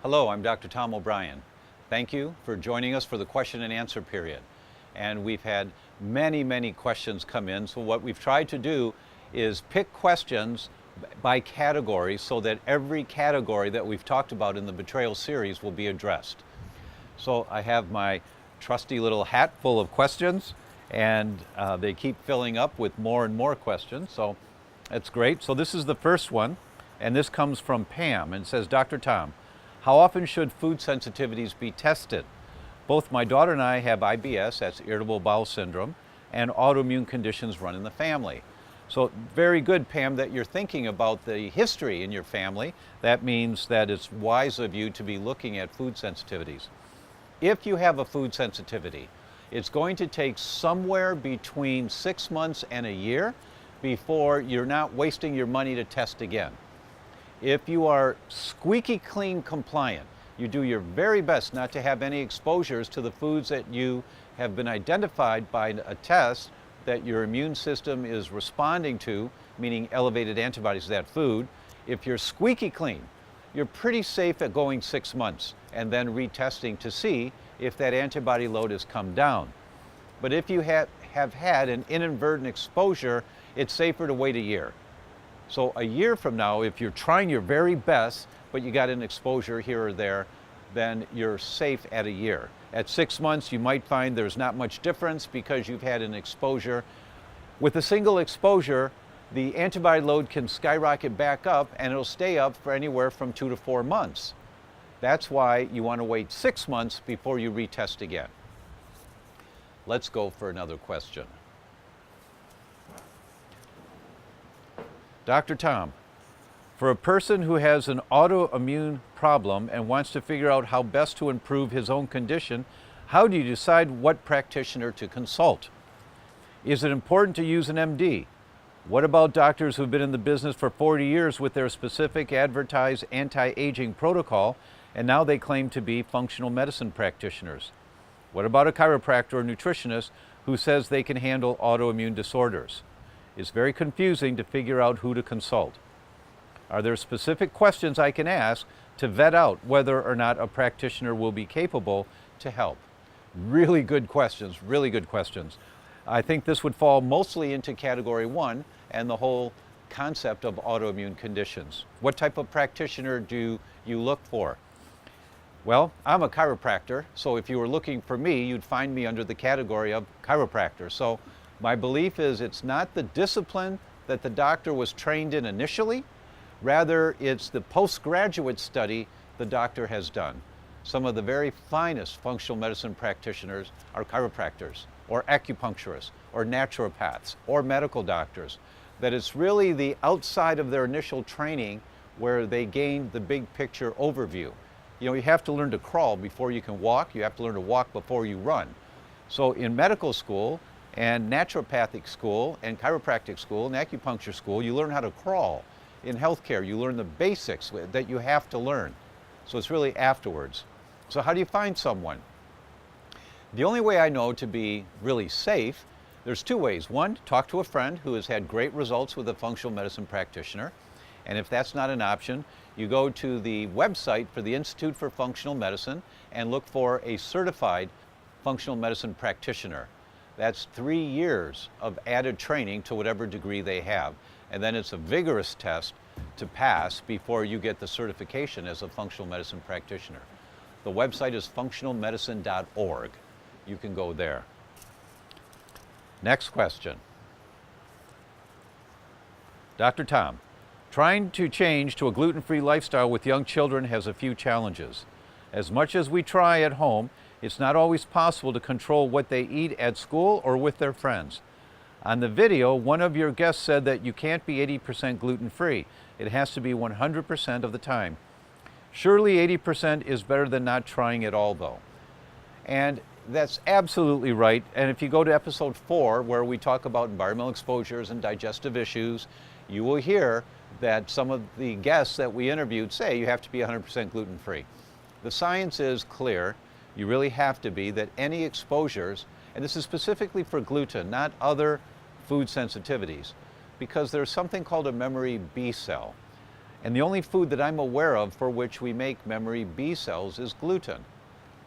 Hello, I'm Dr. Tom O'Brien. Thank you for joining us for the question and answer period. And we've had many questions come in. So what we've tried to do is pick questions by category so that every category that we've talked about in the Betrayal series will be addressed. So I have my trusty little hat full of questions, and they keep filling up with more and more questions. So that's great. So this is the first one, and this comes from Pam, and it says, Dr. Tom, how often should food sensitivities be tested? Both my daughter and I have IBS, that's irritable bowel syndrome, and autoimmune conditions run in the family. So very good, Pam, that you're thinking about the history in your family. That means that it's wise of you to be looking at food sensitivities. If you have a food sensitivity, it's going to take somewhere between 6 months and a year before you're not wasting your money to test again. If you are squeaky clean compliant, you do your very best not to have any exposures to the foods that you have been identified by a test that your immune system is responding to, meaning elevated antibodies to that food. If you're squeaky clean, you're pretty safe at going 6 months and then retesting to see if that antibody load has come down. But if you have had an inadvertent exposure, it's safer to wait a year. So a year from now, if you're trying your very best, but you got an exposure here or there, then you're safe at a year. At 6 months, you might find there's not much difference because you've had an exposure. With a single exposure, the antibody load can skyrocket back up, and it'll stay up for anywhere from 2 to 4 months. That's why you want to wait 6 months before you retest again. Let's go for another question. Dr. Tom, for a person who has an autoimmune problem and wants to figure out how best to improve his own condition, how do you decide what practitioner to consult? Is it important to use an MD? What about doctors who've been in the business for 40 years with their specific advertised anti-aging protocol, and now they claim to be functional medicine practitioners? What about a chiropractor or nutritionist who says they can handle autoimmune disorders? It's very confusing to figure out who to consult. Are there specific questions I can ask to vet out whether or not a practitioner will be capable to help? Really good questions, really good questions. I think this would fall mostly into category 1 and the whole concept of autoimmune conditions. What type of practitioner do you look for? Well, I'm a chiropractor, so if you were looking for me, you'd find me under the category of chiropractor. So my belief is it's not the discipline that the doctor was trained in initially, rather it's the postgraduate study the doctor has done. Some of the very finest functional medicine practitioners are chiropractors, or acupuncturists, or naturopaths, or medical doctors. That it's really the outside of their initial training where they gained the big picture overview. You know, you have to learn to crawl before you can walk. You have to learn to walk before you run. So in medical school, and naturopathic school, and chiropractic school, and acupuncture school, you learn how to crawl. In healthcare, you learn the basics that you have to learn. So it's really afterwards. So how do you find someone? The only way I know to be really safe, there's 2 ways. One, talk to a friend who has had great results with a functional medicine practitioner. And if that's not an option, you go to the website for the Institute for Functional Medicine and look for a certified functional medicine practitioner. That's 3 years of added training to whatever degree they have. And then it's a vigorous test to pass before you get the certification as a functional medicine practitioner. The website is functionalmedicine.org. You can go there. Next question. Dr. Tom, trying to change to a gluten-free lifestyle with young children has a few challenges. As much as we try at home, it's not always possible to control what they eat at school or with their friends. On the video, one of your guests said that you can't be 80% gluten-free. It has to be 100% of the time. Surely 80% is better than not trying at all, though. And that's absolutely right. And if you go to episode 4, where we talk about environmental exposures and digestive issues, you will hear that some of the guests that we interviewed say you have to be 100% gluten-free. The science is clear. You really have to be, that any exposures, and this is specifically for gluten, not other food sensitivities, because there's something called a memory B cell. And the only food that I'm aware of for which we make memory B cells is gluten.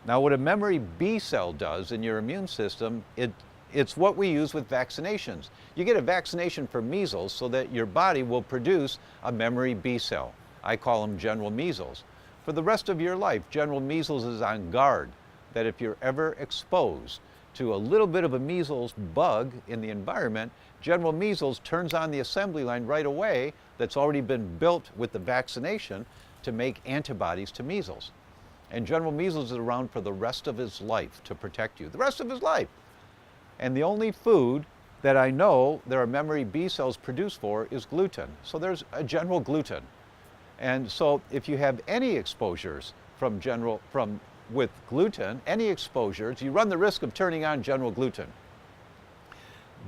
Now, what a memory B cell does in your immune system, it's what we use with vaccinations. You get a vaccination for measles so that your body will produce a memory B cell. I call them general measles. For the rest of your life, general measles is on guard that if you're ever exposed to a little bit of a measles bug in the environment, general measles turns on the assembly line right away that's already been built with the vaccination to make antibodies to measles. And general measles is around for the rest of his life to protect you, the rest of his life. And the only food that I know there are memory B cells produced for is gluten. So there's a general gluten. And so if you have any exposures with gluten, any exposures, you run the risk of turning on general gluten.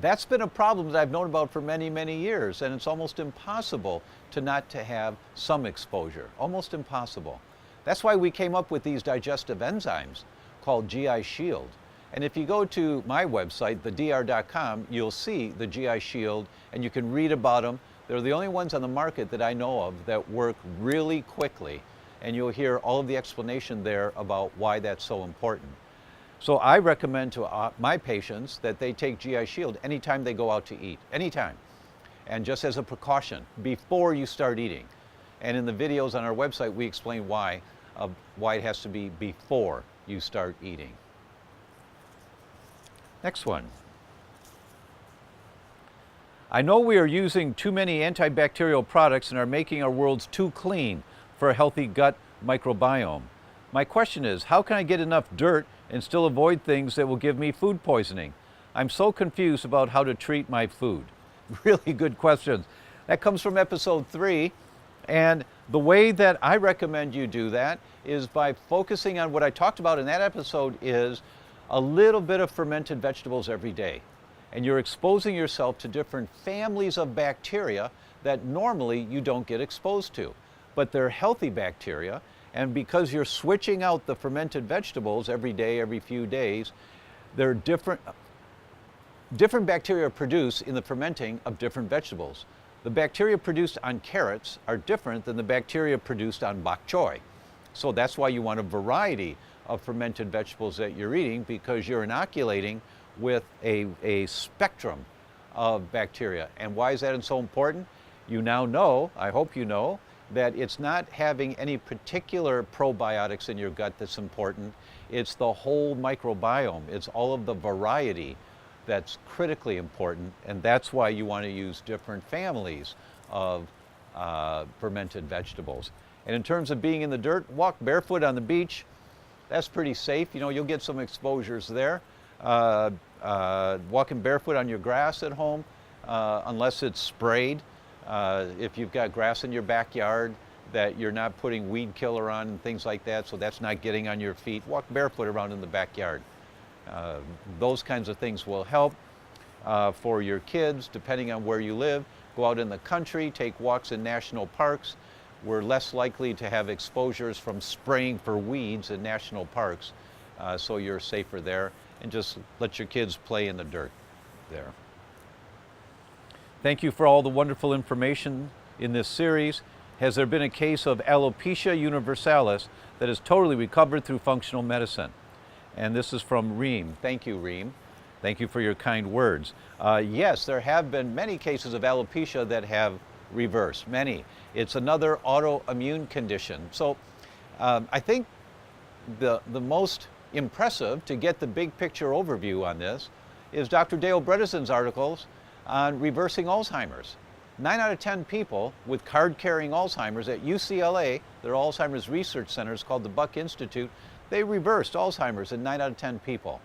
That's been a problem that I've known about for many, many years, and it's almost impossible not to have some exposure, almost impossible. That's why we came up with these digestive enzymes called GI Shield. And if you go to my website, thedr.com, you'll see the GI Shield, and you can read about them. They're the only ones on the market that I know of that work really quickly. And you'll hear all of the explanation there about why that's so important. So I recommend to my patients that they take GI Shield anytime they go out to eat, anytime. And just as a precaution, before you start eating. And in the videos on our website, we explain why it has to be before you start eating. Next one. I know we are using too many antibacterial products and are making our worlds too clean for a healthy gut microbiome. My question is, how can I get enough dirt and still avoid things that will give me food poisoning? I'm so confused about how to treat my food. Really good questions. That comes from episode 3. And the way that I recommend you do that is by focusing on what I talked about in that episode is a little bit of fermented vegetables every day. And you're exposing yourself to different families of bacteria that normally you don't get exposed to. But they're healthy bacteria, and because you're switching out the fermented vegetables every day, every few days, there are different bacteria produced in the fermenting of different vegetables. The bacteria produced on carrots are different than the bacteria produced on bok choy. So that's why you want a variety of fermented vegetables that you're eating, because you're inoculating with a spectrum of bacteria. And why is that so important? You now know, I hope you know, that it's not having any particular probiotics in your gut that's important. It's the whole microbiome. It's all of the variety that's critically important, and that's why you want to use different families of fermented vegetables. And in terms of being in the dirt, walk barefoot on the beach. That's pretty safe. You know, you'll get some exposures there. Walking barefoot on your grass at home, unless it's sprayed. If you've got grass in your backyard that you're not putting weed killer on and things like that, so that's not getting on your feet, walk barefoot around in the backyard. Those kinds of things will help. For your kids, depending on where you live, go out in the country, take walks in national parks. We're less likely to have exposures from spraying for weeds in national parks, so you're safer there. And just let your kids play in the dirt there. Thank you for all the wonderful information in this series. Has there been a case of alopecia universalis that is totally recovered through functional medicine? And this is from Reem. Thank you, Reem. Thank you for your kind words. Yes, there have been many cases of alopecia that have reversed, many. It's another autoimmune condition. So I think the most impressive, to get the big picture overview on this, is Dr. Dale Bredesen's articles on reversing Alzheimer's. 9 out of 10 people with card-carrying Alzheimer's at UCLA, their Alzheimer's research center is called the Buck Institute, they reversed Alzheimer's in 9 out of 10 people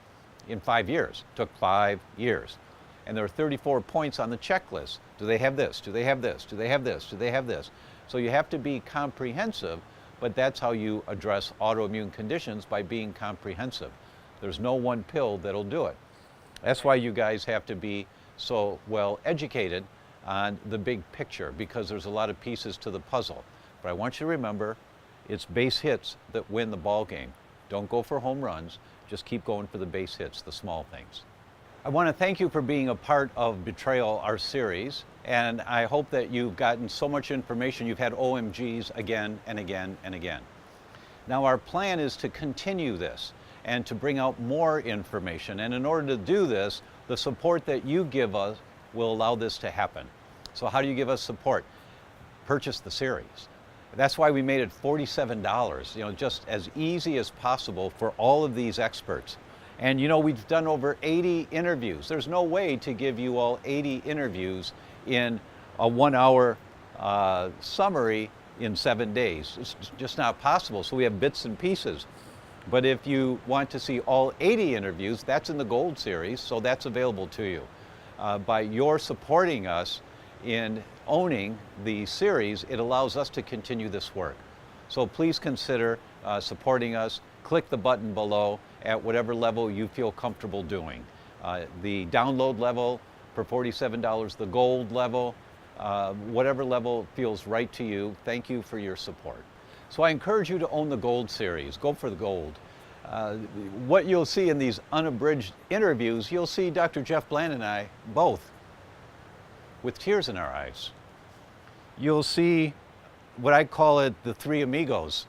in 5 years. Took 5 years. And there are 34 points on the checklist. Do they have this? Do they have this? Do they have this? Do they have this? So you have to be comprehensive, but that's how you address autoimmune conditions, by being comprehensive. There's no one pill that'll do it. That's why you guys have to be so well educated on the big picture, because there's a lot of pieces to the puzzle. But I want you to remember, it's base hits that win the ball game. Don't go for home runs, just keep going for the base hits, the small things. I want to thank you for being a part of Betrayal, our series, and I hope that you've gotten so much information, you've had OMGs again and again and again. Now our plan is to continue this and to bring out more information, and in order to do this, the support that you give us will allow this to happen. So how do you give us support? Purchase the series. That's why we made it $47, just as easy as possible for all of these experts. And we've done over 80 interviews. There's no way to give you all 80 interviews in a 1-hour summary in 7 days. It's just not possible. So we have bits and pieces. But if you want to see all 80 interviews, that's in the Gold Series, so that's available to you. By your supporting us in owning the series, it allows us to continue this work. So please consider supporting us. Click the button below at whatever level you feel comfortable doing. The download level for $47, the gold level, whatever level feels right to you. Thank you for your support. So I encourage you to own the Gold Series. Go for the gold. What you'll see in these unabridged interviews, you'll see Dr. Jeff Bland and I both with tears in our eyes. You'll see what I call it the three amigos,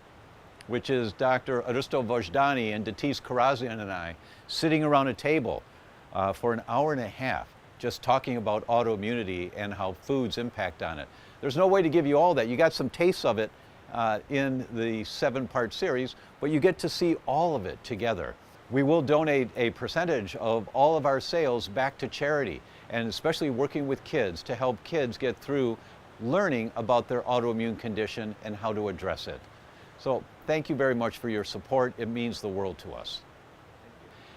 which is Dr. Aristo Vojdani and Datis Karazian and I sitting around a table for an hour and a half just talking about autoimmunity and how foods impact on it. There's no way to give you all that. You got some tastes of it in the 7-part series, but you get to see all of it together. We will donate a percentage of all of our sales back to charity, and especially working with kids to help kids get through learning about their autoimmune condition and how to address it. So thank you very much for your support. It means the world to us.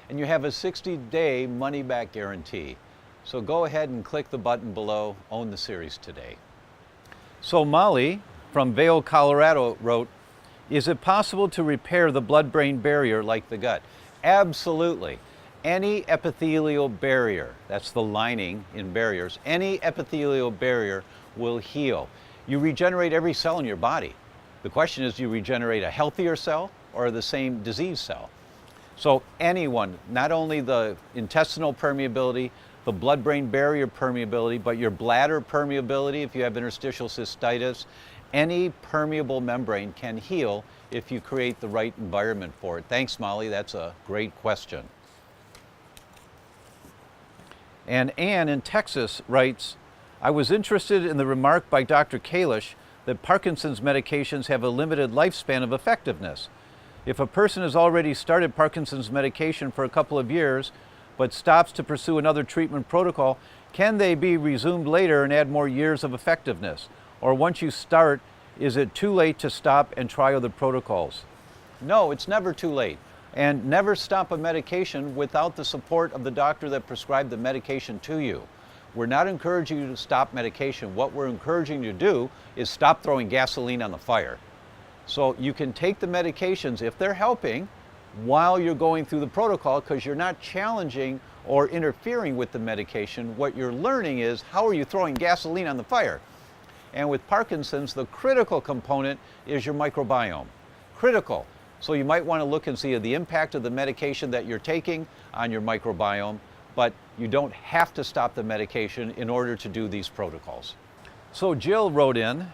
And you have a 60-day money-back guarantee. So go ahead and click the button below, own the series today. So Molly from Vail, Colorado wrote, is it possible to repair the blood-brain barrier like the gut? Absolutely. Any epithelial barrier, that's the lining in barriers, any epithelial barrier will heal. You regenerate every cell in your body. The question is, do you regenerate a healthier cell or the same disease cell? So anyone, not only the intestinal permeability, the blood-brain barrier permeability, but your bladder permeability, if you have interstitial cystitis, any permeable membrane can heal if you create the right environment for it. Thanks, Molly. That's a great question. And Ann in Texas writes, I was interested in the remark by Dr. Kalish that Parkinson's medications have a limited lifespan of effectiveness. If a person has already started Parkinson's medication for a couple of years, but stops to pursue another treatment protocol, can they be resumed later and add more years of effectiveness? Or once you start, is it too late to stop and try other protocols? No, it's never too late. And never stop a medication without the support of the doctor that prescribed the medication to you. We're not encouraging you to stop medication. What we're encouraging you to do is stop throwing gasoline on the fire. So you can take the medications if they're helping while you're going through the protocol, because you're not challenging or interfering with the medication. What you're learning is, how are you throwing gasoline on the fire? And with Parkinson's, the critical component is your microbiome. Critical. So you might want to look and see the impact of the medication that you're taking on your microbiome, but you don't have to stop the medication in order to do these protocols. So Jill wrote in,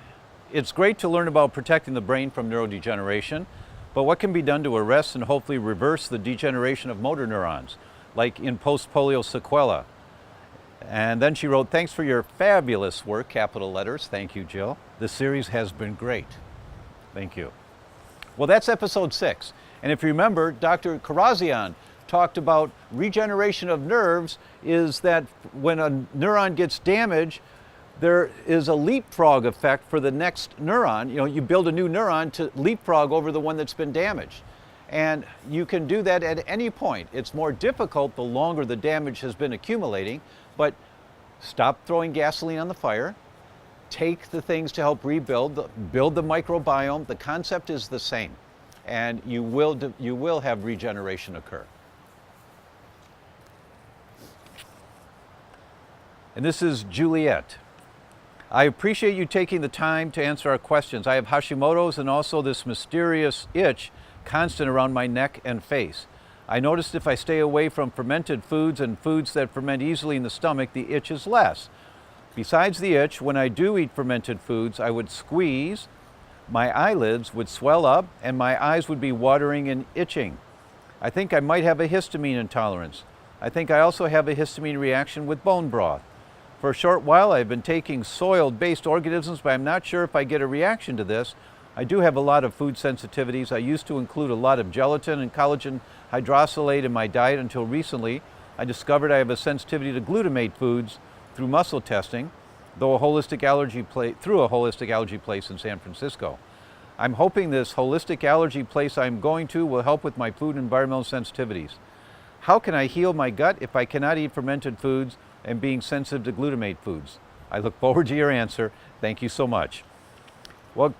it's great to learn about protecting the brain from neurodegeneration, but what can be done to arrest and hopefully reverse the degeneration of motor neurons, like in post-polio sequela? And then she wrote, thanks for your fabulous work, capital letters. Thank you, Jill. This series has been great. Thank you. Well, that's episode 6. And if you remember, Dr. Karazian talked about regeneration of nerves is that when a neuron gets damaged, there is a leapfrog effect for the next neuron. You build a new neuron to leapfrog over the one that's been damaged. And you can do that at any point. It's more difficult the longer the damage has been accumulating, but stop throwing gasoline on the fire. Take the things to help rebuild, build the microbiome. The concept is the same, and you will have regeneration occur. And this is Juliet. I appreciate you taking the time to answer our questions. I have Hashimoto's and also this mysterious itch constant around my neck and face. I noticed if I stay away from fermented foods and foods that ferment easily in the stomach, the itch is less. Besides the itch, when I do eat fermented foods, I would squeeze, my eyelids would swell up, and my eyes would be watering and itching. I think I might have a histamine intolerance. I think I also have a histamine reaction with bone broth. For a short while, I've been taking soil-based organisms, but I'm not sure if I get a reaction to this. I do have a lot of food sensitivities. I used to include a lot of gelatin and collagen hydrolysate in my diet until recently. I discovered I have a sensitivity to glutamate foods through muscle testing, through a holistic allergy place in San Francisco. I'm hoping this holistic allergy place I'm going to will help with my food and environmental sensitivities. How can I heal my gut if I cannot eat fermented foods and being sensitive to glutamate foods? I look forward to your answer. Thank you so much. Well,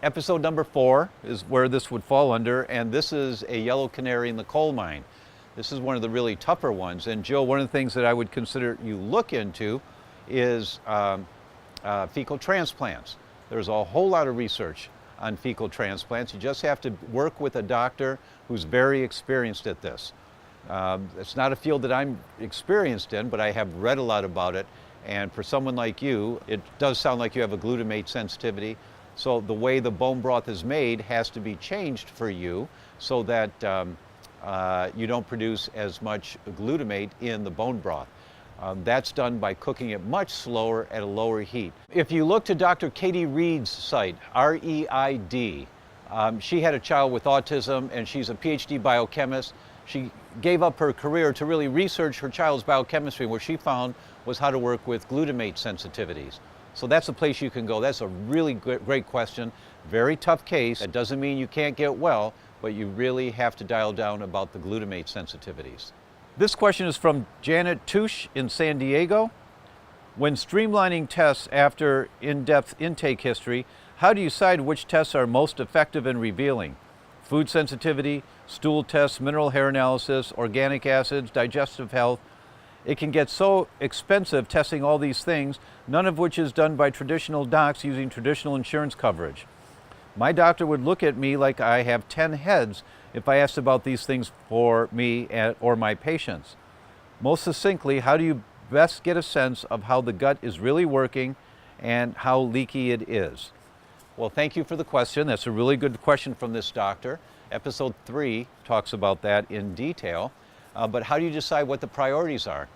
episode number 4 is where this would fall under, and this is a yellow canary in the coal mine. This is one of the really tougher ones. And Jill, one of the things that I would consider you look into is fecal transplants. There's a whole lot of research on fecal transplants. You just have to work with a doctor who's very experienced at this. It's not a field that I'm experienced in, but I have read a lot about it. And for someone like you, it does sound like you have a glutamate sensitivity. So the way the bone broth is made has to be changed for you so that you don't produce as much glutamate in the bone broth. That's done by cooking it much slower at a lower heat. If you look to Dr. Katie Reed's site, R-E-I-D, she had a child with autism and she's a PhD biochemist. She gave up her career to really research her child's biochemistry. What she found was how to work with glutamate sensitivities. So that's a place you can go. That's a really great question. Very tough case. That doesn't mean you can't get well, but you really have to dial down about the glutamate sensitivities. This question is from Janet Touche in San Diego. When streamlining tests after in-depth intake history, how do you decide which tests are most effective and revealing? Food sensitivity, stool tests, mineral hair analysis, organic acids, digestive health. It can get so expensive testing all these things, none of which is done by traditional docs using traditional insurance coverage. My doctor would look at me like I have 10 heads if I asked about these things for me or my patients. Most succinctly, how do you best get a sense of how the gut is really working and how leaky it is? Well, thank you for the question. That's a really good question from this doctor. Episode 3 talks about that in detail. But how do you decide what the priorities are?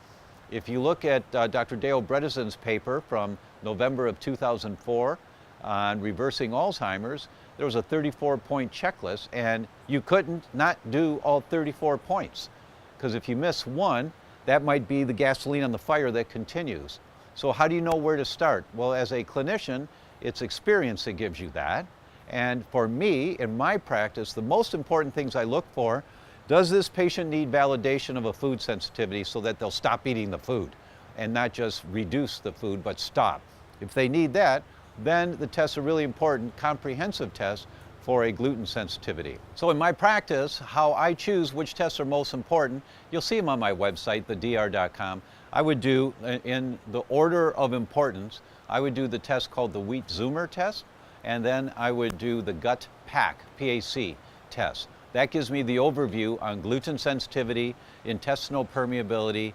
If you look at Dr. Dale Bredesen's paper from November of 2004 on reversing Alzheimer's, there was a 34-point checklist, and you couldn't not do all 34 points. Because if you miss one, that might be the gasoline on the fire that continues. So how do you know where to start? Well, as a clinician, it's experience that gives you that. And for me, in my practice, the most important things I look for: does this patient need validation of a food sensitivity so that they'll stop eating the food and not just reduce the food, but stop? If they need that, then the tests are really important, comprehensive tests for a gluten sensitivity. So in my practice, how I choose which tests are most important, you'll see them on my website, thedr.com. I would do, in the order of importance, I would do the test called the Wheat-Zoomer test, and then I would do the Gut PAC, P-A-C test. That gives me the overview on gluten sensitivity, intestinal permeability,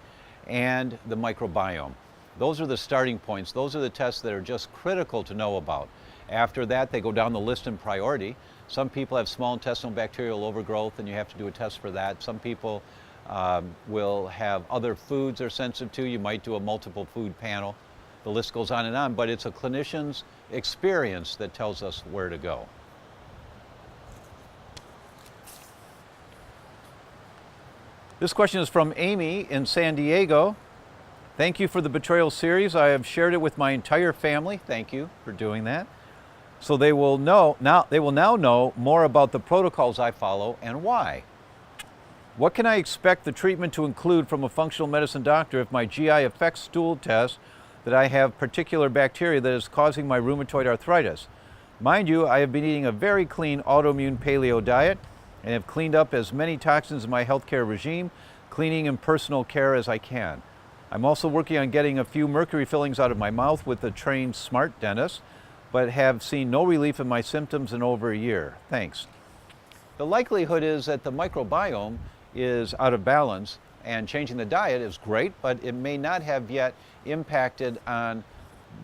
and the microbiome. Those are the starting points. Those are the tests that are just critical to know about. After that, they go down the list in priority. Some people have small intestinal bacterial overgrowth, and you have to do a test for that. Some people will have other foods they're sensitive to. You might do a multiple food panel. The list goes on, but it's a clinician's experience that tells us where to go. This question is from Amy in San Diego. Thank you for the Betrayal series. I have shared it with my entire family. Thank you for doing that. So they will now know more about the protocols I follow and why. What can I expect the treatment to include from a functional medicine doctor if my GI affects stool tests that I have particular bacteria that is causing my rheumatoid arthritis? Mind you, I have been eating a very clean autoimmune paleo diet and have cleaned up as many toxins in my healthcare regime, cleaning and personal care as I can. I'm also working on getting a few mercury fillings out of my mouth with a trained smart dentist, but have seen no relief in my symptoms in over a year. Thanks. The likelihood is that the microbiome is out of balance, and changing the diet is great, but it may not have yet impacted on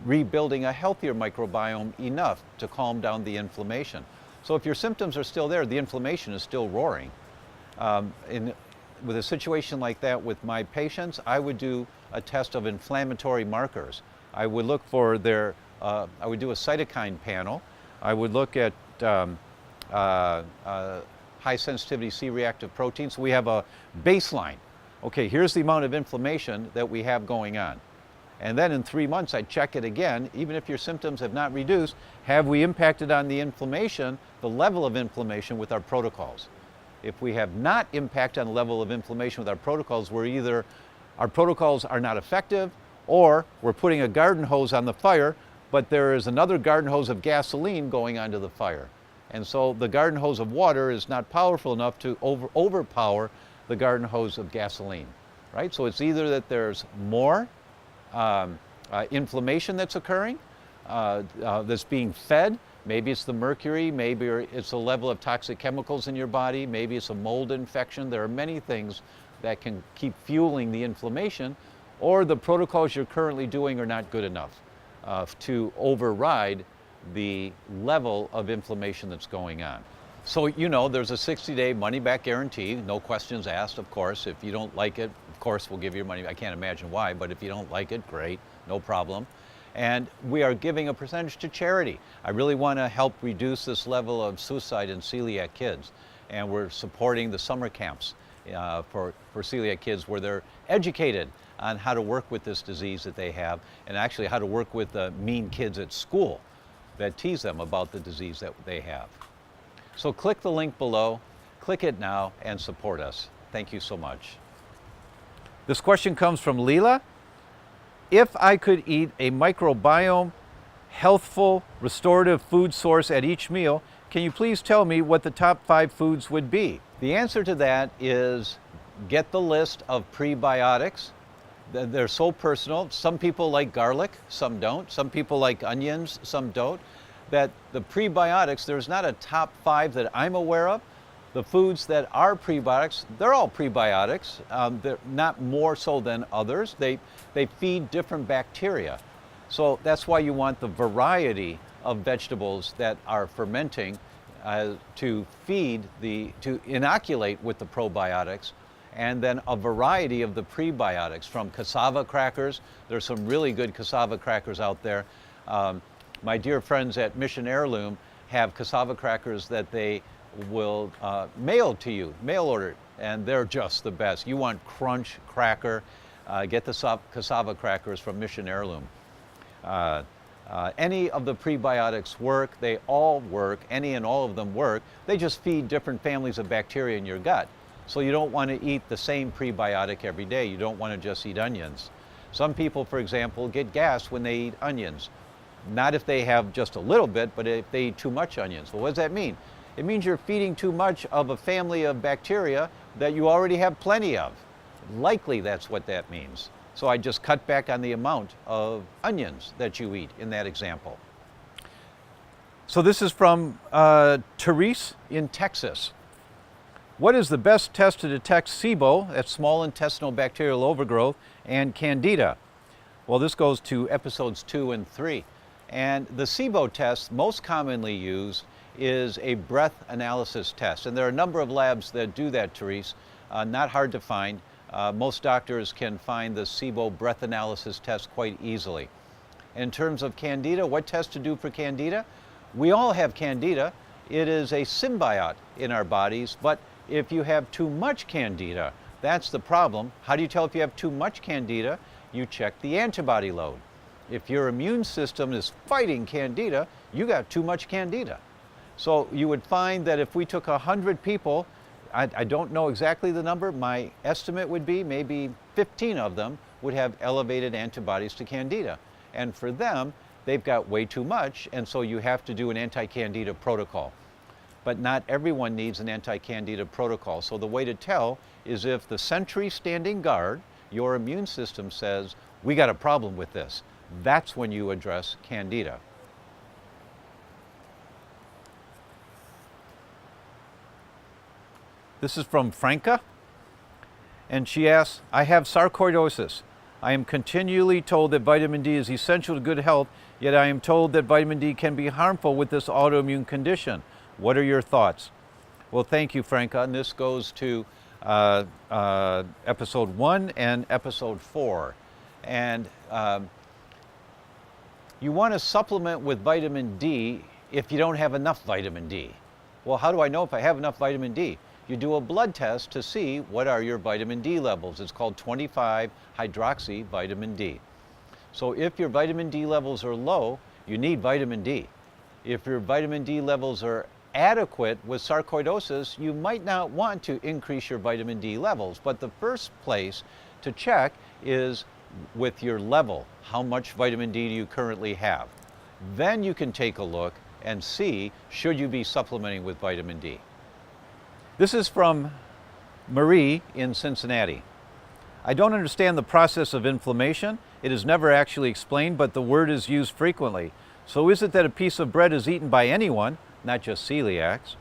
rebuilding a healthier microbiome enough to calm down the inflammation. So if your symptoms are still there, the inflammation is still roaring. With a situation like that with my patients, I would do a test of inflammatory markers. I would look for their, I would do a cytokine panel. I would look at high sensitivity C-reactive proteins. So we have a baseline. Okay, here's the amount of inflammation that we have going on. And then in 3 months, I check it again. Even if your symptoms have not reduced, have we impacted on the inflammation, the level of inflammation with our protocols? If we have not impacted on the level of inflammation with our protocols, we're either, our protocols are not effective, or we're putting a garden hose on the fire, but there is another garden hose of gasoline going onto the fire. And so the garden hose of water is not powerful enough to overpower the garden hose of gasoline, right? So it's either that there's more inflammation that's occurring, that's being fed. Maybe it's the mercury, maybe it's a level of toxic chemicals in your body, maybe it's a mold infection. There are many things that can keep fueling the inflammation, or the protocols you're currently doing are not good enough to override the level of inflammation that's going on. So, you know, there's a 60-day money-back guarantee, no questions asked, of course. If you don't like it, of course, we'll give you your money. I can't imagine why, but if you don't like it, great, no problem. And we are giving a percentage to charity. I really want to help reduce this level of suicide in celiac kids. And we're supporting the summer camps for celiac kids, where they're educated on how to work with this disease that they have, and actually how to work with the mean kids at school that tease them about the disease that they have. So click the link below, click it now, and support us. Thank you so much. This question comes from Leela. If I could eat a microbiome, healthful, restorative food source at each meal, can you please tell me what the top 5 foods would be? The answer to that is get the list of prebiotics. They're so personal. Some people like garlic, some don't. Some people like onions, some don't. That the prebiotics, there's not a top 5 that I'm aware of. The foods that are prebiotics, they're all prebiotics. They're not more so than others. They feed different bacteria. So that's why you want the variety of vegetables that are fermenting to inoculate with the probiotics, and then a variety of the prebiotics from cassava crackers. There's some really good cassava crackers out there. My dear friends at Mission Heirloom have cassava crackers that they will mail to you, mail order, and they're just the best. You want crunch cracker, get the cassava crackers from Mission Heirloom. Any of the prebiotics work, they all work, any and all of them work. They just feed different families of bacteria in your gut. So you don't want to eat the same prebiotic every day. You don't want to just eat onions. Some people, for example, get gas when they eat onions. Not if they have just a little bit, but if they eat too much onions. Well, what does that mean? It means you're feeding too much of a family of bacteria that you already have plenty of. Likely that's what that means. So I just cut back on the amount of onions that you eat in that example. So this is from Therese in Texas. What is the best test to detect SIBO, that's small intestinal bacterial overgrowth, and Candida? Well, this goes to episodes 2 and 3. And the SIBO test most commonly used is a breath analysis test. And there are a number of labs that do that, Therese. Not hard to find. Most doctors can find the SIBO breath analysis test quite easily. In terms of Candida, what test to do for Candida? We all have Candida. It is a symbiote in our bodies, but if you have too much Candida, that's the problem. How do you tell if you have too much Candida? You check the antibody load. If your immune system is fighting Candida, you got too much Candida. So you would find that if we took 100 people, I don't know exactly the number, my estimate would be maybe 15 of them would have elevated antibodies to Candida. And for them, they've got way too much, and so you have to do an anti-Candida protocol. But not everyone needs an anti-Candida protocol. So the way to tell is if the sentry standing guard, your immune system says, we got a problem with this, that's when you address Candida. This is from Franca. And she asks, I have sarcoidosis. I am continually told that vitamin D is essential to good health, yet I am told that vitamin D can be harmful with this autoimmune condition. What are your thoughts? Well, thank you, Franca. And this goes to episode 1 and episode 4. And you want to supplement with vitamin D if you don't have enough vitamin D. Well, how do I know if I have enough vitamin D? You do a blood test to see what are your vitamin D levels. It's called 25-hydroxy vitamin D. So if your vitamin D levels are low, you need vitamin D. If your vitamin D levels are adequate with sarcoidosis, you might not want to increase your vitamin D levels. But the first place to check is with your level. How much vitamin D do you currently have? Then you can take a look and see, should you be supplementing with vitamin D? This is from Marie in Cincinnati. I don't understand the process of inflammation. It is never actually explained, but the word is used frequently. So is it that a piece of bread is eaten by anyone, not just celiacs,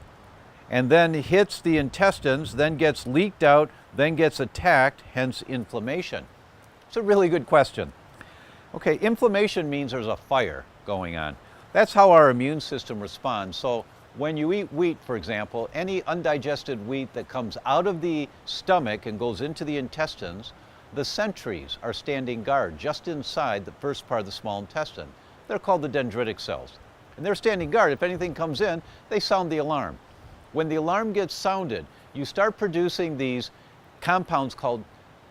and then hits the intestines, then gets leaked out, then gets attacked, hence inflammation? It's a really good question. Okay, inflammation means there's a fire going on. That's how our immune system responds. So when you eat wheat, for example, any undigested wheat that comes out of the stomach and goes into the intestines, the sentries are standing guard just inside the first part of the small intestine. They're called the dendritic cells. And they're standing guard. If anything comes in, they sound the alarm. When the alarm gets sounded, you start producing these compounds called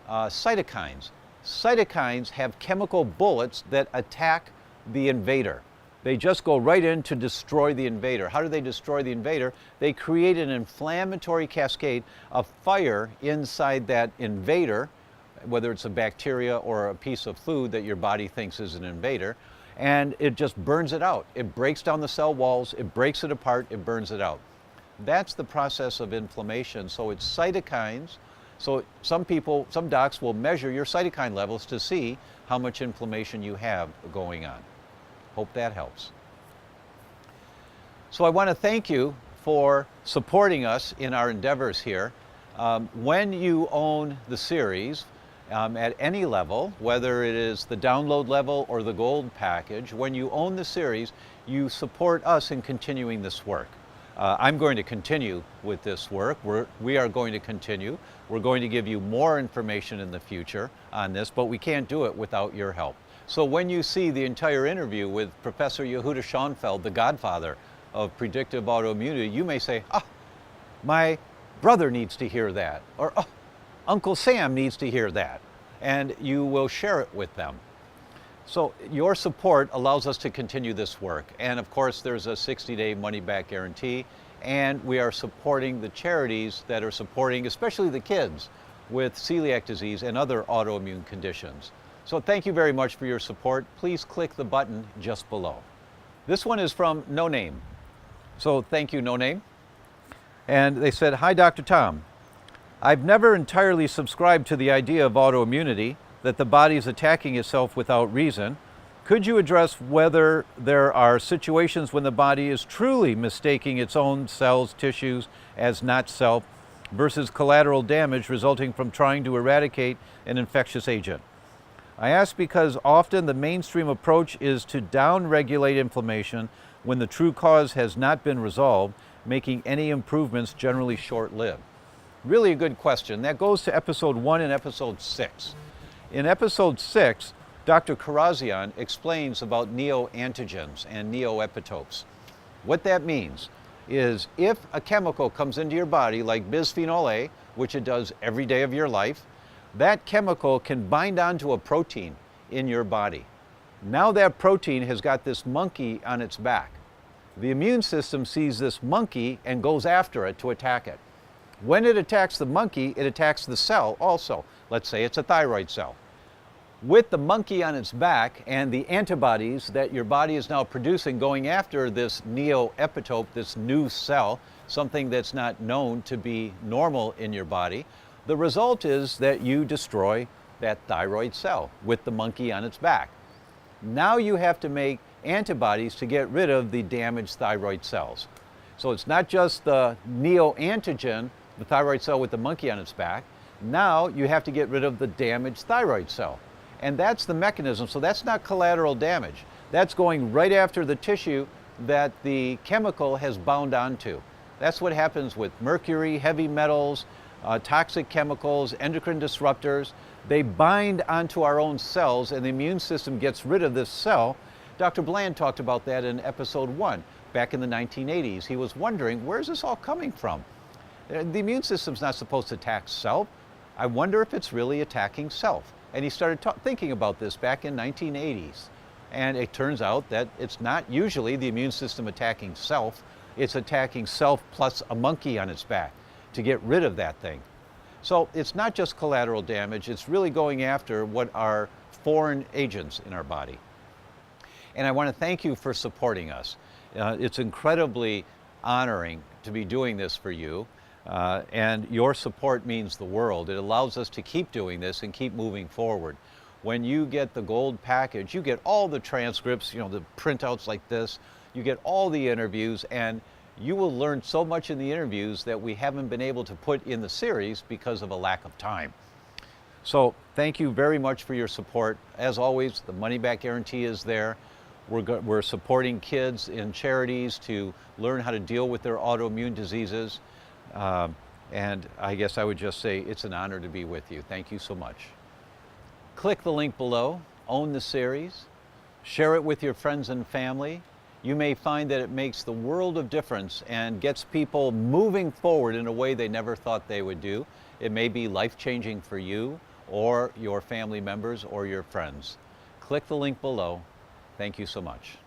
cytokines. Cytokines have chemical bullets that attack the invader. They just go right in to destroy the invader. How do they destroy the invader? They create an inflammatory cascade of fire inside that invader, whether it's a bacteria or a piece of food that your body thinks is an invader, and it just burns it out. It breaks down the cell walls, it breaks it apart, it burns it out. That's the process of inflammation. So it's cytokines. So some docs will measure your cytokine levels to see how much inflammation you have going on. Hope that helps. So I want to thank you for supporting us in our endeavors here. When you own the series at any level, whether it is the download level or the gold package, when you own the series, you support us in continuing this work. I'm going to continue with this work. We are going to continue. We're going to give you more information in the future on this, but we can't do it without your help. So when you see the entire interview with Professor Yehuda Schoenfeld, the godfather of predictive autoimmunity, you may say, my brother needs to hear that, or Uncle Sam needs to hear that, and you will share it with them. So your support allows us to continue this work. And of course, there's a 60-day money-back guarantee, and we are supporting the charities that are supporting, especially the kids with celiac disease and other autoimmune conditions. So thank you very much for your support. Please click the button just below. This one is from No Name. So thank you, No Name. And they said, hi, Dr. Tom. I've never entirely subscribed to the idea of autoimmunity, that the body is attacking itself without reason. Could you address whether there are situations when the body is truly mistaking its own cells, tissues as not self, versus collateral damage resulting from trying to eradicate an infectious agent? I ask because often the mainstream approach is to down-regulate inflammation when the true cause has not been resolved, making any improvements generally short-lived. Really a good question. That goes to episode 1 and episode 6. In episode 6, Dr. Karazian explains about neoantigens and neoepitopes. What that means is if a chemical comes into your body like bisphenol A, which it does every day of your life, that chemical can bind onto a protein in your body. Now that protein has got this monkey on its back. The immune system sees this monkey and goes after it to attack it. When it attacks the monkey, it attacks the cell also. Let's say it's a thyroid cell. With the monkey on its back and the antibodies that your body is now producing going after this neoepitope, this new cell, something that's not known to be normal in your body, the result is that you destroy that thyroid cell with the monkey on its back. Now you have to make antibodies to get rid of the damaged thyroid cells. So it's not just the neoantigen, the thyroid cell with the monkey on its back, Now you have to get rid of the damaged thyroid cell. And that's the mechanism. So that's not collateral damage. That's going right after the tissue that the chemical has bound onto. That's what happens with mercury, heavy metals, toxic chemicals, endocrine disruptors. They bind onto our own cells and the immune system gets rid of this cell. Dr. Bland talked about that in episode 1 back in the 1980s. He was wondering, where's this all coming from? The immune system's not supposed to attack self. I wonder if it's really attacking self. And he started thinking about this back in 1980s. And it turns out that it's not usually the immune system attacking self. It's attacking self plus a monkey on its back to get rid of that thing. So it's not just collateral damage, it's really going after what are foreign agents in our body. And I want to thank you for supporting us. It's incredibly honoring to be doing this for you. And your support means the world. It allows us to keep doing this and keep moving forward. When you get the gold package, you get all the transcripts, the printouts like this, you get all the interviews, and you will learn so much in the interviews that we haven't been able to put in the series because of a lack of time. So thank you very much for your support. As always, the money back guarantee is there. We're supporting kids in charities to learn how to deal with their autoimmune diseases. And I guess I would just say it's an honor to be with you. Thank you so much. Click the link below, own the series, share it with your friends and family. You may find that it makes the world of difference and gets people moving forward in a way they never thought they would do. It may be life-changing for you or your family members or your friends. Click the link below. Thank you so much.